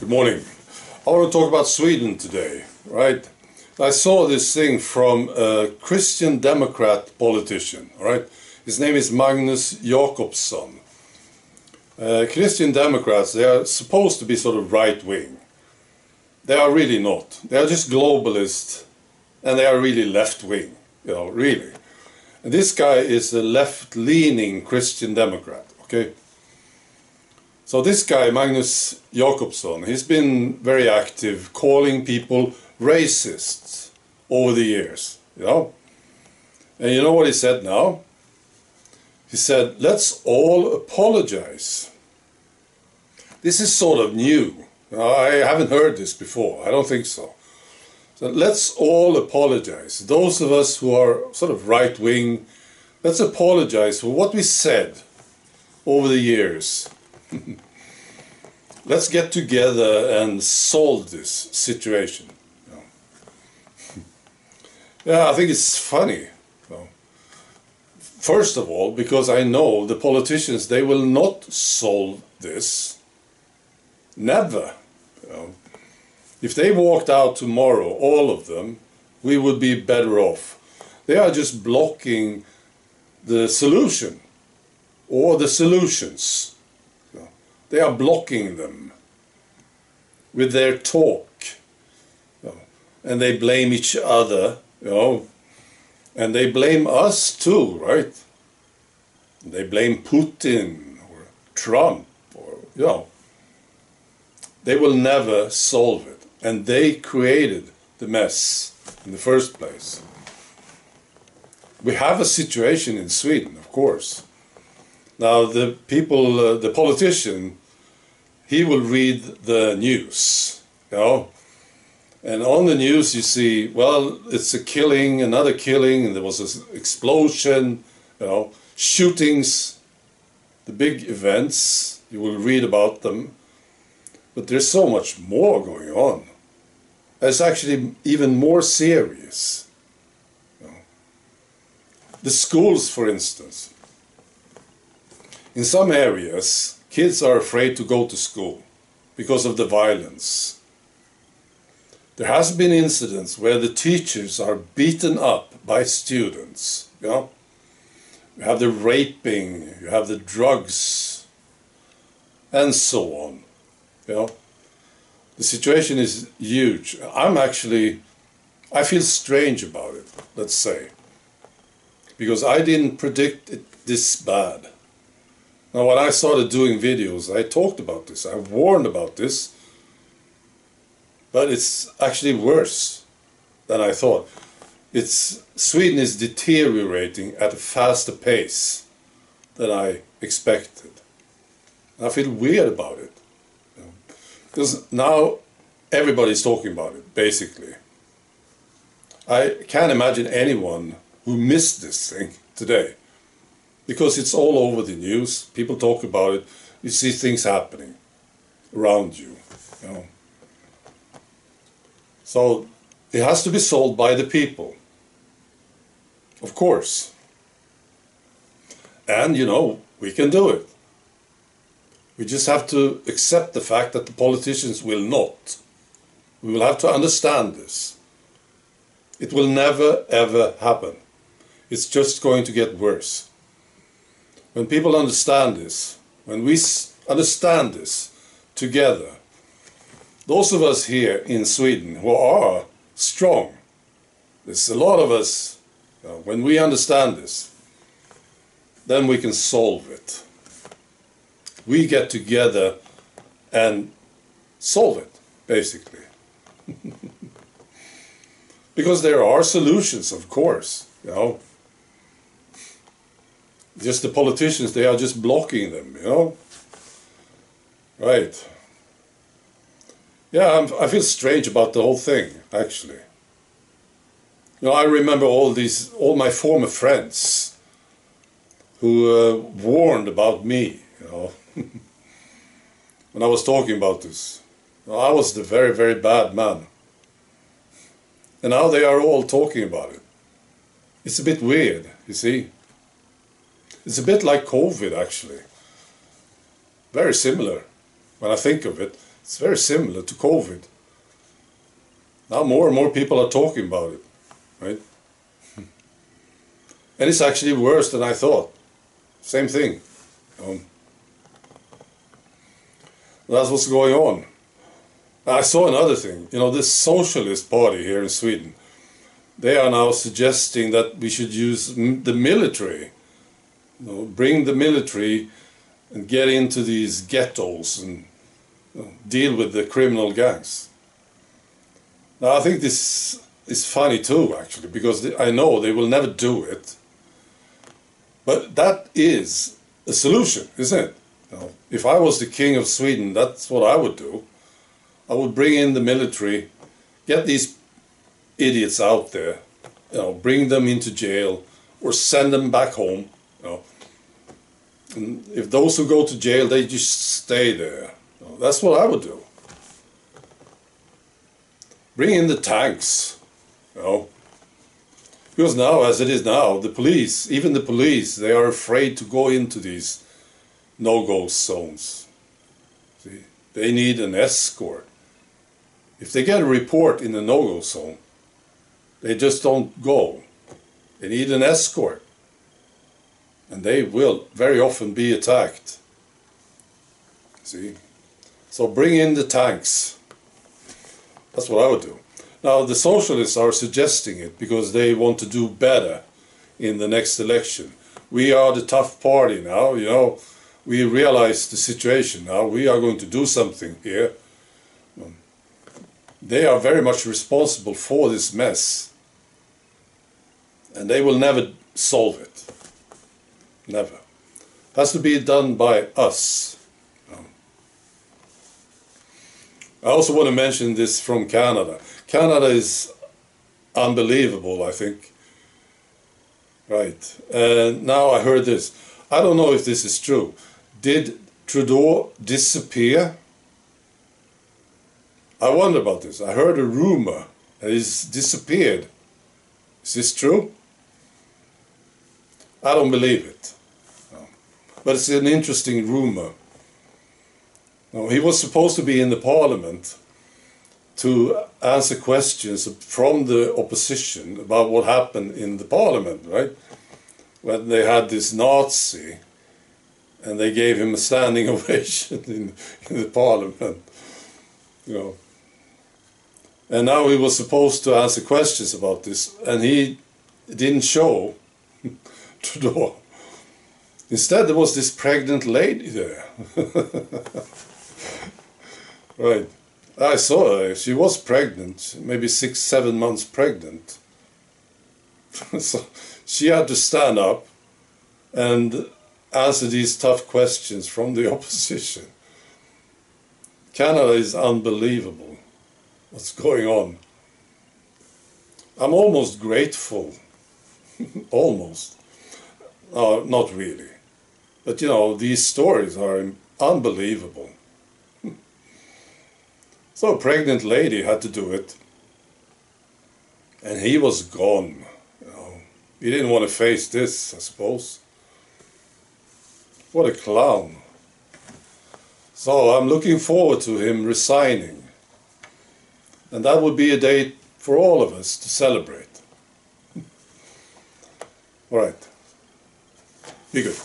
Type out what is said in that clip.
Good morning. I want to talk about Sweden today, right? I saw this thing from a Christian Democrat politician, all right? His name is Magnus Jakobsson. Christian Democrats, they are supposed to be sort of right-wing. They are really not. They are just globalist, and they are really left-wing, really. And this guy is a left-leaning Christian Democrat, okay? So this guy, Magnus Jakobsson, he's been very active calling people racists over the years, And you know what he said now? He said, let's all apologize. This is sort of new. I haven't heard this before. I don't think so. So let's all apologize. Those of us who are sort of right-wing, let's apologize for what we said over the years. Let's get together and solve this situation. Yeah, I think it's funny. First of all, because I know the politicians, they will not solve this. Never. If they walked out tomorrow, all of them, we would be better off. They are just blocking the solution or the solutions. They are blocking them with their talk, and they blame each other, and they blame us too, right? They blame Putin or Trump, or they will never solve it, and they created the mess in the first place. We have a situation in Sweden, of course. Now the people, the politician, he will read the news, and on the news you see, well, it's a killing, another killing, and there was an explosion, shootings, the big events, you will read about them, but there's so much more going on. It's actually even more serious. The schools, for instance. In some areas, kids are afraid to go to school because of the violence. There has been incidents where the teachers are beaten up by students. You have the raping, you have the drugs, and so on. The situation is huge. I feel strange about it, let's say, because I didn't predict it this bad. Now, when I started doing videos, I talked about this, I warned about this, but it's actually worse than I thought. Sweden is deteriorating at a faster pace than I expected. I feel weird about it. Because now everybody's talking about it, basically. I can't imagine anyone who missed this thing today. Because it's all over the news, people talk about it, you see things happening around you. So it has to be solved by the people, of course. And we can do it. We just have to accept the fact that the politicians will not. We will have to understand this. It will never ever happen. It's just going to get worse. When people understand this, when we understand this together, those of us here in Sweden who are strong, there's a lot of us, when we understand this, then we can solve it. We get together and solve it, basically. Because there are solutions, of course, Just the politicians, they are just blocking them, Right. Yeah, I feel strange about the whole thing, actually. I remember all my former friends who warned about me, when I was talking about this. I was the very, very bad man. And now they are all talking about it. It's a bit weird, you see. It's a bit like COVID, actually. Very similar, when I think of it. It's very similar to COVID. Now more and more people are talking about it, right? And it's actually worse than I thought. Same thing. That's what's going on. I saw another thing. You know, this socialist party here in Sweden, they are now suggesting that we should use the military. You know, bring the military and get into these ghettos and deal with the criminal gangs. Now I think this is funny too, actually, because I know they will never do it. But that is a solution, isn't it? You know, if I was the king of Sweden, that's what I would do. I would bring in the military, get these idiots out there, you know, bring them into jail or send them back home. You know. And if those who go to jail, they just stay there. You know, that's what I would do. Bring in the tanks, you know. Because now, as it is now, the police, even the police, they are afraid to go into these no-go zones. See, they need an escort. If they get a report in a no-go zone, they just don't go. They need an escort. And they will very often be attacked. See? So bring in the tanks. That's what I would do. Now the socialists are suggesting it because they want to do better in the next election. We are the tough party now, you know. We realize the situation now. We are going to do something here. They are very much responsible for this mess. And they will never solve it. Never. It has to be done by us. I also want to mention this from Canada. Canada is unbelievable, I think. Right. And now I heard this. I don't know if this is true. Did Trudeau disappear? I wonder about this. I heard a rumor that he's disappeared. Is this true? I don't believe it. No. But it's an interesting rumor. No, he was supposed to be in the parliament to answer questions from the opposition about what happened in the parliament, right? When they had this Nazi and they gave him a standing ovation in the parliament, you know. And now he was supposed to answer questions about this, and he didn't show Trudeau. Instead, there was this pregnant lady there. Right. I saw her. She was pregnant, maybe 6-7 months pregnant. So she had to stand up and answer these tough questions from the opposition. Canada is unbelievable. What's going on? I'm almost grateful. Almost. Not really. But you know, these stories are unbelievable. So a pregnant lady had to do it. And he was gone. You know, he didn't want to face this, I suppose. What a clown. So I'm looking forward to him resigning. And that would be a day for all of us to celebrate. All right. Be good.